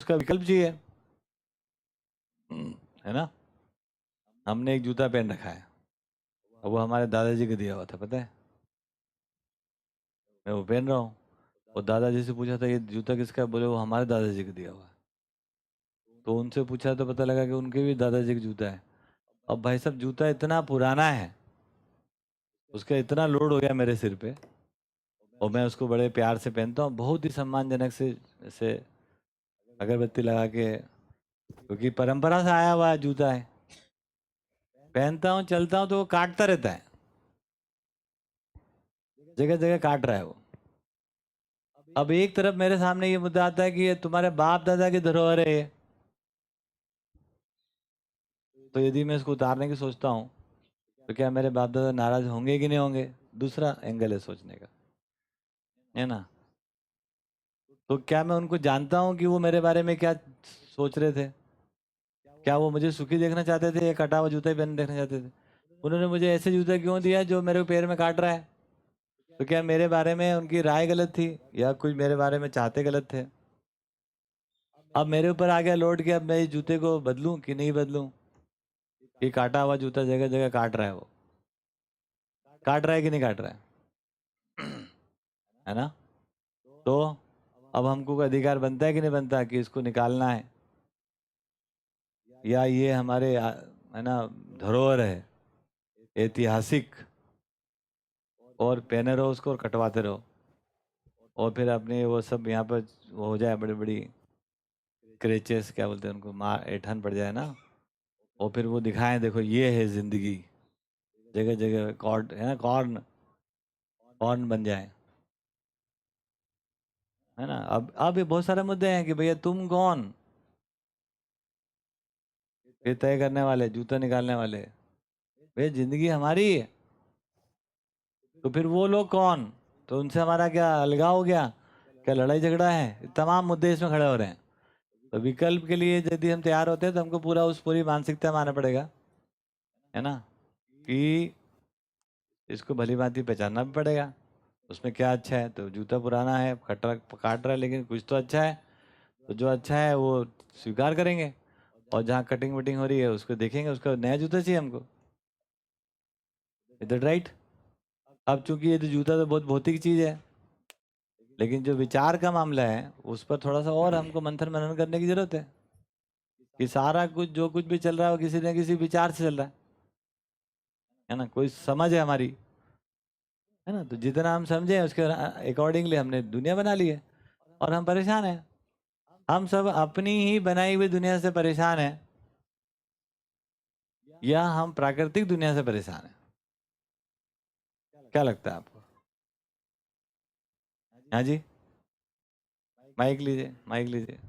उसका विकल्प चाहिए, है ना। हमने एक जूता पहन रखा है और वो हमारे दादाजी को दिया हुआ था, पता है। मैं वो पहन रहा हूँ और दादाजी से पूछा था ये जूता किसका है, बोले वो हमारे दादाजी को दिया हुआ है। तो उनसे पूछा तो पता लगा कि उनके भी दादाजी का जूता है। अब भाई साहब जूता इतना पुराना है, उसका इतना लोड हो गया मेरे सिर पे, और मैं उसको बड़े प्यार से पहनता हूँ, बहुत ही सम्मानजनक से अगरबत्ती लगा के, क्योंकि परंपरा से आया हुआ जूता है। पहनता हूँ, चलता हूँ तो वो काटता रहता है, जगह जगह काट रहा है वो। अब एक तरफ मेरे सामने ये मुद्दा आता है कि ये तुम्हारे बाप दादा की धरोहर है ये, तो यदि मैं इसको उतारने की सोचता हूँ तो क्या मेरे बाप दादा नाराज होंगे कि नहीं होंगे, दूसरा एंगल है सोचने का, है ना। तो क्या मैं उनको जानता हूँ कि वो मेरे बारे में क्या सोच रहे थे? क्या वो मुझे सुखी देखना चाहते थे या कटा हुआ जूता ही पहन देखना चाहते थे? उन्होंने मुझे ऐसे जूता क्यों दिया जो मेरे पैर में काट रहा है? तो क्या मेरे बारे में उनकी राय गलत थी या कुछ मेरे बारे में चाहते गलत थे? अब मेरे ऊपर आ गया लोड कि अब मैं इस जूते को बदलूं कि नहीं बदलूं। ये काटा हुआ जूता जगह जगह काट रहा है, वो काट रहा है कि नहीं काट रहा है ना। तो अब हमको कोई अधिकार बनता है कि नहीं बनता कि इसको निकालना है, या ये हमारे है ना धरोहर है ऐतिहासिक, और पहने रहो उसको और कटवाते रहो, और फिर अपने वो सब यहाँ पर वो हो जाए, बड़ी बड़ी क्रेचेस क्या बोलते हैं उनको, मार ऐठन पड़ जाए ना, और फिर वो दिखाएं देखो ये है जिंदगी, जगह जगह कॉर्ड है ना, कॉर्न कॉर्न बन जाए, है ना। अब ये बहुत सारे मुद्दे हैं कि भैया तुम कौन, ये तय करने वाले, जूता निकालने वाले। भैया जिंदगी हमारी है, तो फिर वो लोग कौन, तो उनसे हमारा क्या अलगाव हो गया, क्या लड़ाई झगड़ा है? तमाम मुद्दे इसमें खड़े हो रहे हैं। तो विकल्प के लिए यदि हम तैयार होते हैं तो हमको पूरी मानसिकता में आना पड़ेगा, है ना, कि इसको भली भांति पहचानना भी पड़ेगा, उसमें क्या अच्छा है। तो जूता पुराना है, काट रहा है, लेकिन कुछ तो अच्छा है, तो जो अच्छा है वो स्वीकार करेंगे, और जहाँ कटिंग वटिंग हो रही है उसको देखेंगे, उसका नया जूता चाहिए हमको। इधर राइट। अब चूंकि ये तो जूता तो बहुत भौतिक चीज है, लेकिन जो विचार का मामला है उस पर थोड़ा सा और हमको मंथन मनन करने की जरूरत है, कि सारा कुछ जो कुछ भी चल रहा है वो किसी न किसी विचार से चल रहा है ना, कोई समझ है हमारी, है ना। तो जितना हम समझे उसके अकॉर्डिंगली हमने दुनिया बना ली है, और हम परेशान हैं। हम सब अपनी ही बनाई हुई दुनिया से परेशान हैं, या हम प्राकृतिक दुनिया से परेशान हैं? क्या लगता है आपको? हाँ जी, माइक लीजिए, माइक लीजिए।